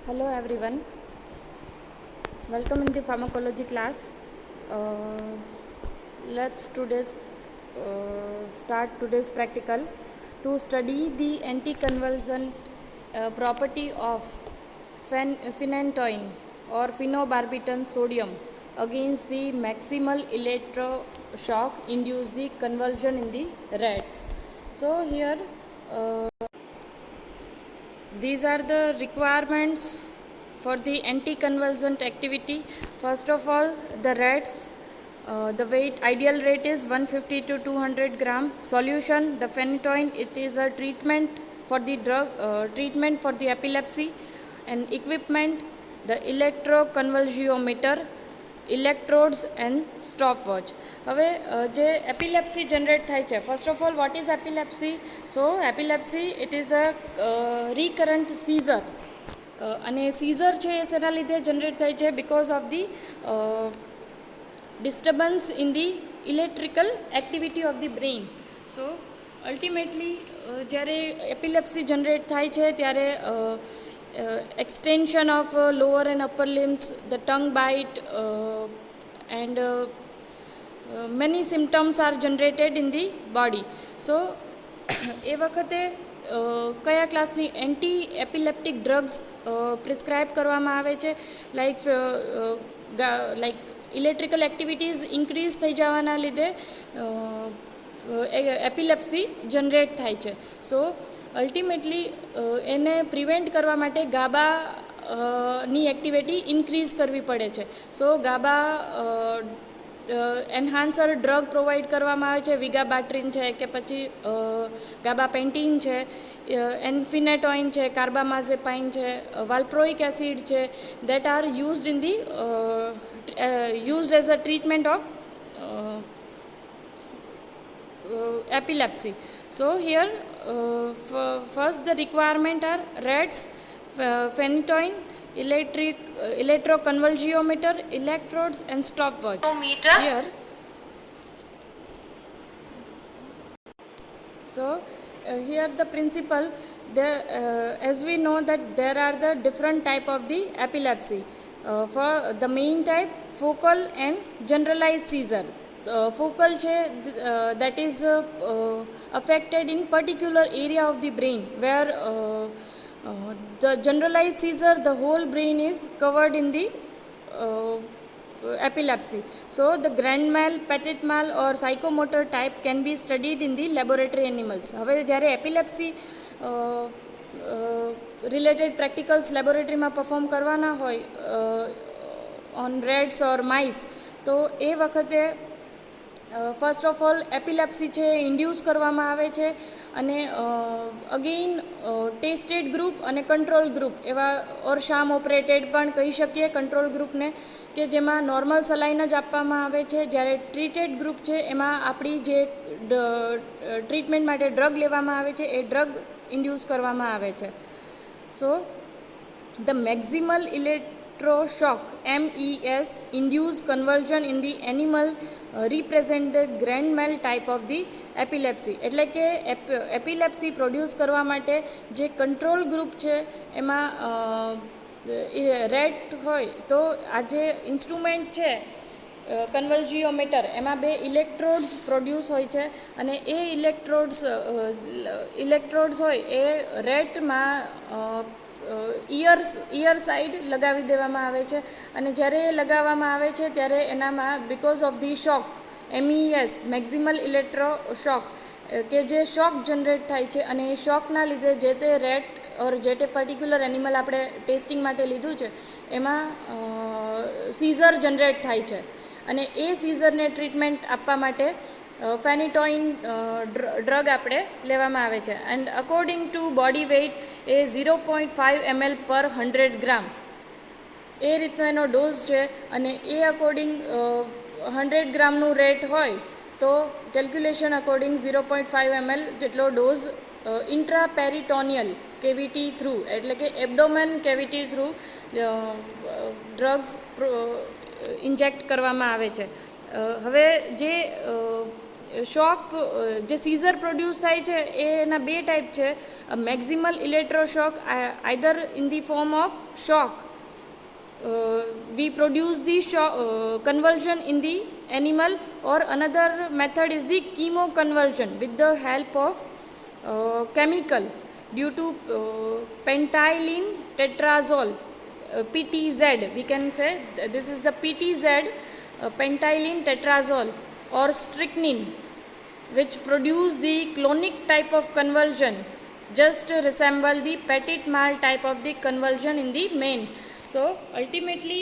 Hello everyone, welcome in the pharmacology class. Let's start today's practical to study the anticonvulsant property of phenytoin or phenobarbital sodium against the maximal electroshock induce the convulsion in the rats. So here these are the requirements for the anticonvulsant activity. First of all, the rats, the weight ideal rate is 150 to 200 gram. Solution, the phenytoin, it is a treatment for the treatment for the epilepsy. And equipment, the electroconvulsiometer, electrodes and stopwatch. હવે જે epilepsy generate થાય છે, first of all what is epilepsy? So epilepsy it is a recurrent seizure, અને seizure છે એ શેના લીધે generate થાય છે? Because of the disturbance in the electrical activity of the brain. So ultimately જ્યારે એપિલેપ્સી જનરેટ થાય છે ત્યારે extension of lower and upper limbs, the tongue bite, and many symptoms are generated in the body. So એ વખતે કયા ક્લાસની anti એપિલેપ્ટિક drugs prescribe કરવામાં આવે છે? લાઈક ઇલેક્ટ્રિકલ એક્ટિવિટીઝ ઇન્ક્રીઝ થઈ જવાના લીધે એપિલેપ્સી જનરેટ થાય છે. સો અલ્ટિમેટલી એને પ્રિવેન્ટ કરવા માટે ગાબા ની એક્ટિવિટી ઇન્ક્રીઝ કરવી પડે છે. સો ગાબા એન્હાન્સર ડ્રગ પ્રોવાઈડ કરવામાં આવે છે, વિગાબાટ્રિન છે કે પછી ગાબાપેન્ટીન છે, એન્ફિનેટોઇન છે, કાર્બામાઝેપાઇન છે, વાલ્પ્રોઇક એસિડ છે, that are used in the used as a treatment of epilepsy. So here first the requirement are rats, phenytoin, electroconvulsiometer, electrodes and stopwatch. Here so here the principle, as we know that there are the different type of the epilepsy. For the main type, focal and generalized seizure. Focal છે that is affected in particular area of the brain, where the generalized seizure, the whole brain is covered in the epilepsy. So the grand mal, petit mal or psychomotor type can be studied in the laboratory animals. હવે જ્યારે epilepsy related practicals લેબોરેટરીમાં perform કરવાના હોય on rates or mice, તો એ વખતે first of all epilepsy છે induce કરવામાં આવે છે, અને અગેઇન ટેસ્ટેડ ગ્રુપ અને કંટ્રોલ ગ્રુપ એવા ઓર શામ ઓપરેટેડ પણ કહી શકીએ કંટ્રોલ ગ્રુપને, કે જેમાં નોર્મલ સલાઈન જ આપવામાં આવે છે. જ્યારે ટ્રીટેડ ગ્રુપ છે એમાં આપણી જે ટ્રીટમેન્ટ માટે ડ્રગ લેવામાં આવે છે એ ડ્રગ ઇન્ડ્યુસ કરવામાં આવે છે. સો the મેક્સિમલ electroshock MES induce convulsion in the animal represent the grand mal type of the epilepsy. એટલે કે એપિલેપ્સી પ્રોડ્યુસ કરવા માટે જે કંટ્રોલ ગ્રુપ છે એમાં રેટ હોય તો આ જે ઇન્સ્ટ્રુમેન્ટ છે કન્વલ્જિયોમીટર, એમાં બે ઇલેક્ટ્રોડ્સ પ્રોડ્યુસ હોય છે, અને એ ઇલેક્ટ્રોડ્સ હોય એ રેટમાં ઇયર સાઈડ લગાવી દેવામાં આવે છે, અને જ્યારે એ લગાવવામાં આવે છે ત્યારે એનામાં because of the shock MES maximal electro shock, કે જે શોક જનરેટ થાય છે, અને એ શોકના લીધે જે તે રેટ ઓર જે તે પર્ટિક્યુલર એનિમલ આપણે ટેસ્ટિંગ માટે લીધું છે એમાં સીઝર જનરેટ થાય છે, અને એ સીઝરને ટ્રીટમેન્ટ આપવા માટે ફેનિટોઇન ડ્રગ આપણે લેવામાં આવે છે. And according to body weight એ 0.5 ml પર 100 ગ્રામ એ રીતનો એનો ડોઝ છે, અને એ અકોર્ડિંગ 100 ગ્રામનું રેટ હોય તો કેલ્ક્યુલેશન અકોર્ડિંગ 0.5 ml જેટલો ડોઝ ઇન્ટ્રાપેરિટોનિયલ કેવિટી થ્રુ, એટલે કે એબડોમેન કેવિટી થ્રુ ડ્રગ્સ ઇન્જેક્ટ કરવામાં આવે છે. હવે જે શોક જે સીઝર પ્રોડ્યુસ થાય છે એ એના બે ટાઈપ છે. Maximal electroshock either in the form of shock we produce the convulsion in the animal, or another method is the chemoconvulsion with the help of chemical due to pentylene tetrazole, PTZ we can say. This is the PTZ, pentylene tetrazole or strychnine, which produce the clonic type of convulsion, just resemble the petit mal type of the convulsion in the male. So ultimately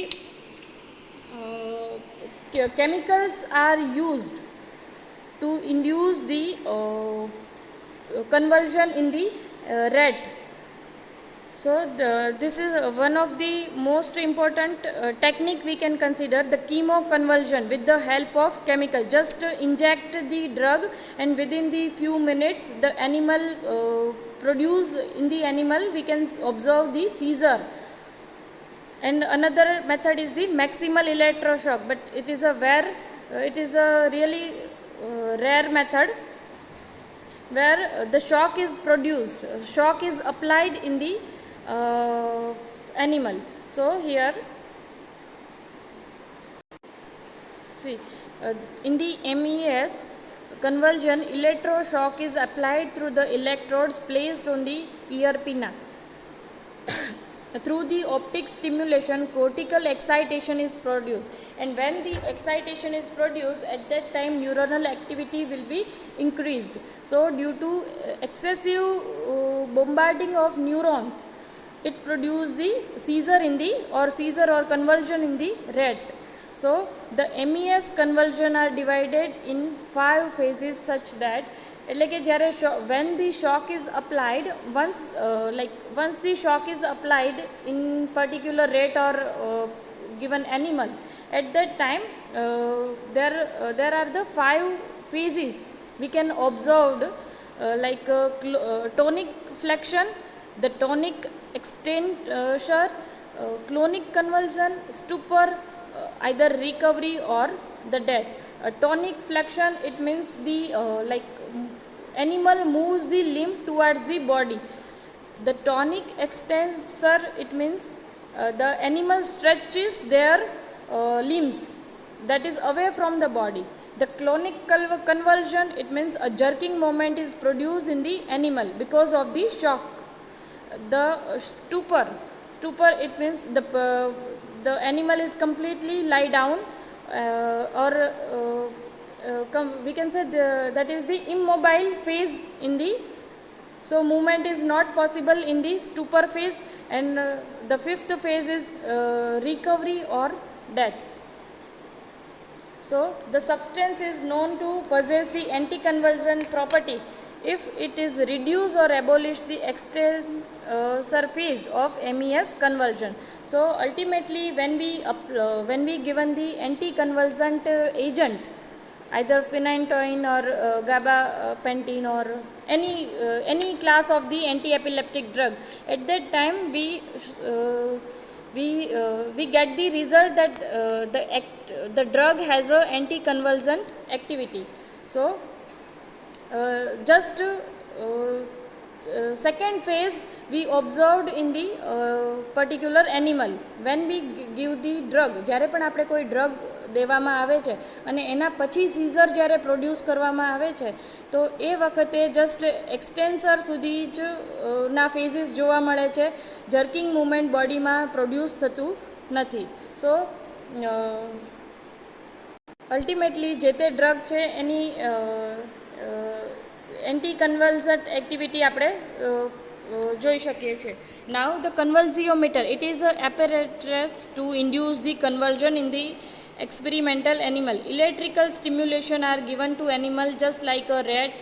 chemicals are used to induce the convulsion in the rat. So this is one of the most important technique we can consider, the chemoconvulsion with the help of chemical. Just inject the drug and within the few minutes the animal produce in the animal we can observe the seizure. And another method is the maximal electroshock, but it is a really rare method where the shock is produced, shock is applied in the animal. So here see, in the MES convulsion, electroshock is applied through the electrodes placed on the ear pinna. Through the optic stimulation, cortical excitation is produced, and when the excitation is produced, at that time neuronal activity will be increased. So due to excessive bombarding of neurons, it produces the seizure or convulsion in the rat. So the MES convulsion are divided in 5 phases, such that એટલે કે જ્યારે when the shock is applied, once the shock is applied in particular rat or given animal, at that time there are the 5 phases we can observe, tonic flexion, the tonic extensor, clonic convulsion, stupor, either recovery or the death. Tonic flexion, it means the animal moves the limb towards the body. The tonic extensor, it means the animal stretches their limbs, that is away from the body. The clonic convulsion, it means a jerking movement is produced in the animal because of the shock. The stupor, it means the animal is completely lie down, or we can say that is the immobile phase in the, so movement is not possible in the stupor phase. And the 5th phase is recovery or death. So the substance is known to possess the anticonvulsion property if it is reduce or abolish the extensor phase of MES convulsion. So ultimately when we given the anticonvulsant agent, either phenytoin or gabapentin or any class of the anti-epileptic drug, at that time we get the result that the drug has a anticonvulsant activity. So just second phase we observed in the particular animal. When we give the drug, જ્યારે પણ આપણે કોઈ drug દેવામાં આવે છે અને એના પછી સીઝર જ્યારે પ્રોડ્યુસ કરવામાં આવે છે, તો એ વખતે જસ્ટ એક્સટેન્સર સુધી જ ના ફેઝિસ જોવા મળે છે, જર્કિંગ મુવમેન્ટ બોડીમાં પ્રોડ્યુસ થતું નથી. સો અલ્ટિમેટલી જે તે ડ્રગ છે એની એન્ટીકન્વલ્સન્ટ એક્ટિવિટી આપણે જોઈ શકીએ છીએ. Now the convulsiometer, it is a apparatus to induce the convulsion in the experimental animal. Electrical stimulation are given to animal just like a rat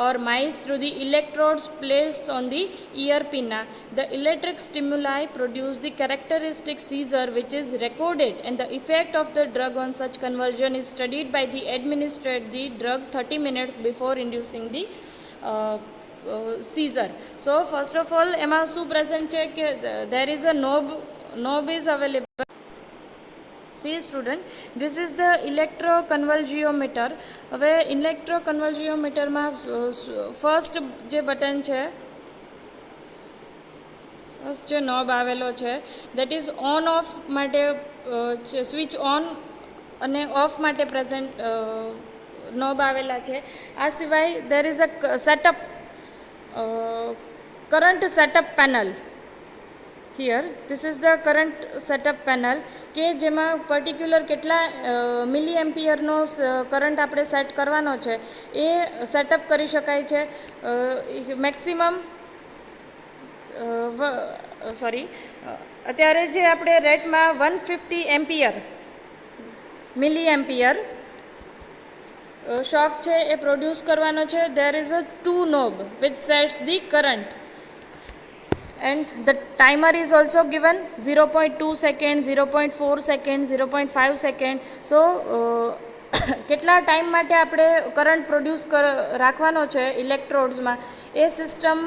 or mice through the electrodes placed on the ear pinna. The electric stimuli produce the characteristic seizure which is recorded, and the effect of the drug on such convulsion is studied by the administered the drug 30 minutes before inducing the seizure. So first of all એમાં શું present છે કે there is a knob is available. See student, this is the electroconvulsiometer. હવે ઇલેક્ટ્રોકન્વલ્જિયોમીટરમાં first જે button છે, first જે knob આવેલો છે દેટ ઇઝ ઓન ઓફ માટે સ્વિચ ઓન અને ઓફ માટે પ્રેઝન્ટ નોબ આવેલા છે. આ સિવાય there is a setup current setup panel. Here this is the current setup panel કે જેમાં પર્ટિક્યુલર કેટલા મિલી એમ્પિયરનો કરંટ આપણે સેટ કરવાનો છે એ સેટઅપ કરી શકાય છે. મેક્સિમમ અત્યારે જે આપણે રેટમાં 150 એમ્પિયર મિલી એમ્પિયર શોક છે એ પ્રોડ્યુસ કરવાનો છે. દેર is a 2 knob which sets the current and the timer is also given 0.2 second, 0.4 second, 0.5 second. so કેટલા ટાઈમ માટે આપણે કરંટ પ્રોડ્યુસ રાખવાનો છે ઇલેક્ટ્રોડ્સમાં એ સિસ્ટમ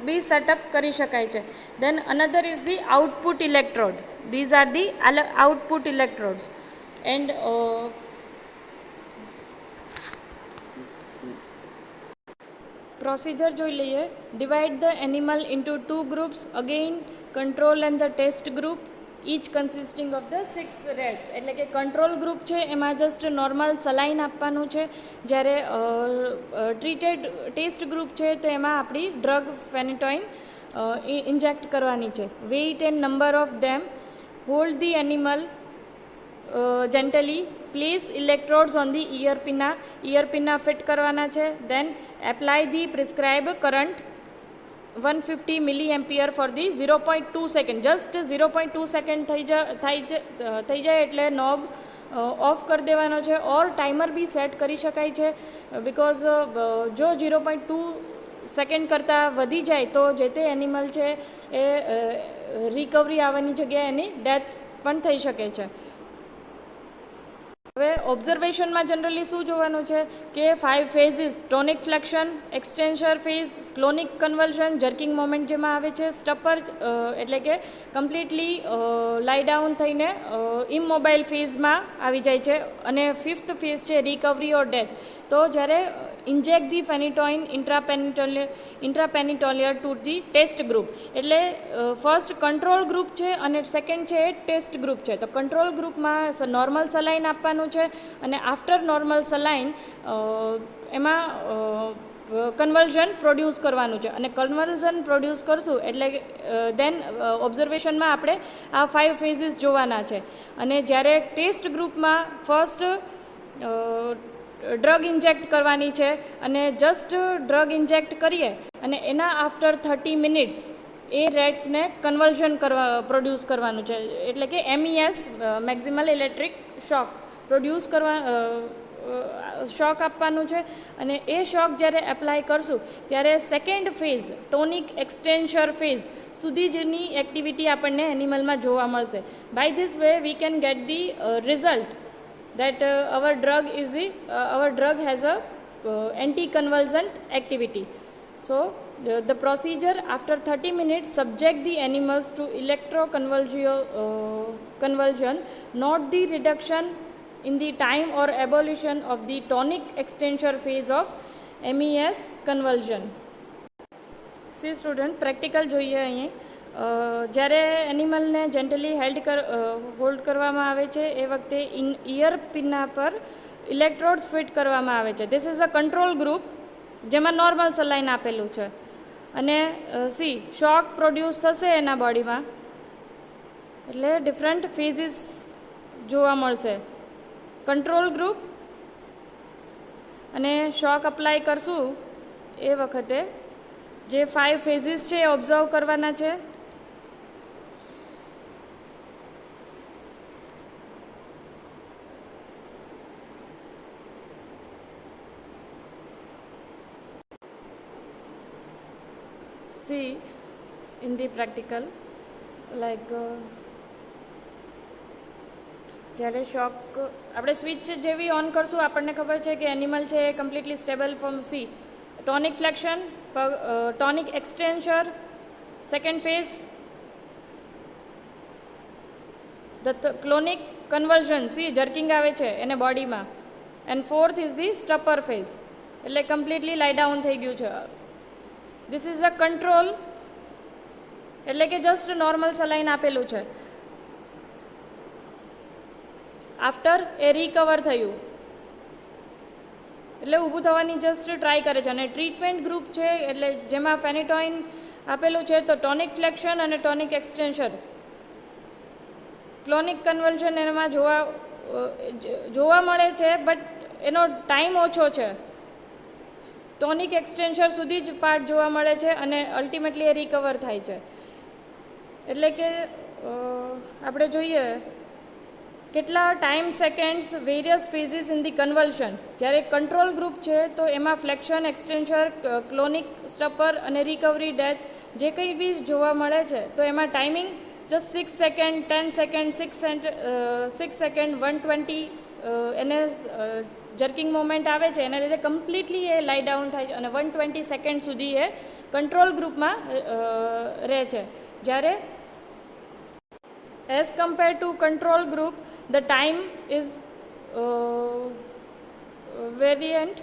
બી સેટઅપ કરી શકાય છે. Then another is the output electrode. These are the output electrodes and procedure જોઈ લઈએ. Divide the animal into 2 groups, again control and the test group, each consisting of the 6 rats. એટલે કે control group છે એમાં just normal saline આપવાનું છે, જ્યારે treated test group છે તો એમાં આપણી ડ્રગ ફેનિટોઇન ઇન્જેક્ટ કરવાની છે. Weight and number of them, hold the animal gently, place electrodes on the ear pinna fit કરવાના છે. Then apply the prescribe current 150 milli ampere for the 0.2 second. Just 0.2 second થઈ જાય એટલે નોબ ઓફ કરી દેવાનો છે. ઓર ટાઈમર બી સેટ કરી શકાય છે, બિકોઝ જો 0.2 સેકન્ડ કરતાં વધી જાય તો જે તે એનિમલ છે એ રિકવરી આવવાની જગ્યાએ એની ડેથ પણ થઈ શકે છે. હવે ઓબ્ઝર્વેશનમાં જનરલી શું જોવાનું છે કે 5 phases, tonic flexion, extension phase, clonic convulsion, jerking moment જેમાં આવે છે, સ્ટપર એટલે કે કમ્પ્લીટલી લાઈ ડાઉન થઈને ઇમોબાઇલ ફેઝમાં આવી જાય છે, અને 5th ફેઝ છે રિકવરી ઓર ડેથ. તો જ્યારે inject the phenytoin intraperitoneal to the test group. એટલે ફર્સ્ટ કંટ્રોલ ગ્રુપ છે અને સેકન્ડ છે એ ટેસ્ટ ગ્રુપ છે. તો કંટ્રોલ ગ્રુપમાં નોર્મલ સલાઈન આપવાનું છે અને આફ્ટર નોર્મલ સલાઈન એમાં કન્વલ્ઝન પ્રોડ્યુસ કરવાનું છે. અને કન્વલ્ઝન પ્રોડ્યુસ કરશું એટલે દેન ઓબ્ઝર્વેશનમાં આપણે આ 5 ફેઝિસ જોવાના છે. અને જ્યારે ટેસ્ટ ગ્રુપમાં ફર્સ્ટ ડ્રગ ઇન્જેક્ટ કરવાની છે, અને જસ્ટ ડ્રગ ઇન્જેક્ટ કરીએ અને એના આફ્ટર 30 મિનિટ્સ એ રેટ્સને કન્વલ્ઝન પ્રોડ્યુસ કરવાનું છે. એટલે કે MES maximal electric shock produce shock આપવાનું છે. અને એ શોક જ્યારે એપ્લાય કરશું ત્યારે second phase tonic extension phase સુધી જેની એક્ટિવિટી આપણને એનિમલમાં જોવા મળશે. By this way we can get the result that our drug has a anti-convulsant activity. So the procedure, after 30 minutes subject the animals to electroconvulsion, note the reduction in the time or abolition of the tonic extension phase of MES convulsion. C student, practical જોઈએ અહીં. જ્યારે એનિમલને gently hold કરવામાં આવે છે એ વખતે ear પિના પર electrodes fit કરવામાં આવે છે. This is a control group જેમાં નોર્મલ સલાઈન આપેલું છે. અને શોક પ્રોડ્યુસ થશે એના બોડીમાં એટલે ડિફરન્ટ ફેઝિસ જોવા મળશે. કંટ્રોલ ગ્રુપ અને શોક અપ્લાય કરશું એ વખતે જે 5 ફેઝિસ છે એ ઓબ્ઝર્વ કરવાના છે. See in the practical, like જ્યારે શોક આપણે સ્વિચ જેવી ઓન કરશું આપણને ખબર છે કે એનિમલ છે એ completely stable form. Tonic flexion, tonic extension, second phase, the clonic convulsion see jerking આવે છે એને બોડીમાં. And fourth is the stupor phase, એટલે કમ્પ્લીટલી લાઈ ડાઉન થઈ ગયું છે. ધીસ ઇઝ અ કંટ્રોલ, એટલે કે જસ્ટ નોર્મલ સલાઈન આપેલું છે. આફ્ટર એ રિકવર થયું, એટલે ઊભું થવાની જસ્ટ ટ્રાય કરે છે. અને ટ્રીટમેન્ટ ગ્રુપ છે એટલે જેમાં ફેનિટોઇન આપેલું છે, તો ટોનિક ફ્લેક્શન અને ટોનિક એક્સટેન્શન. ક્લોનિક કન્વલ્ઝન એમાં જોવા મળે છે, બટ એનો ટાઈમ ઓછો છે. ટોનિક એક્સટેન્શન સુધી જ પાર્ટ જોવા મળે છે અને અલ્ટિમેટલી એ રિકવર થાય છે. એટલે કે આપણે જોઈએ કેટલા time seconds various phases in the convulsion. જ્યારે કંટ્રોલ ગ્રુપ છે તો એમાં ફ્લેક્શન, એક્સટેન્શન, ક્લોનિક, સ્ટપર અને રિકવરી, ડેથ જે કંઈ બી જોવા મળે છે, તો એમાં timing just 6 second, 10 second, 6 second, 120 એને જર્કિંગ મોમેન્ટ આવે છે, એના લીધે કમ્પ્લીટલી એ લાઈ ડાઉન થાય છે અને 120 સેકન્ડ સુધી એ કંટ્રોલ ગ્રુપમાં રહે છે. જ્યારે as compared to control group, the time is variant.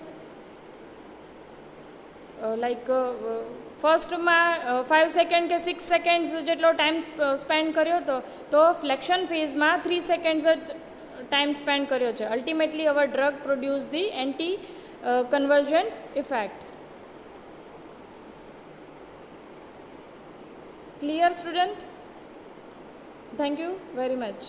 ફર્સ્ટમાં 5 second કે 6 સેકન્ડ્સ જેટલો ટાઈમ સ્પેન્ડ કર્યો હતો, તો ફ્લેક્શન ફેઝમાં 3 સેકન્ડ્સ જ ટાઈમ સ્પેન્ડ કર્યો છે. Ultimately our drug produce the anti convulsion effect. Clear student? Thank you very much.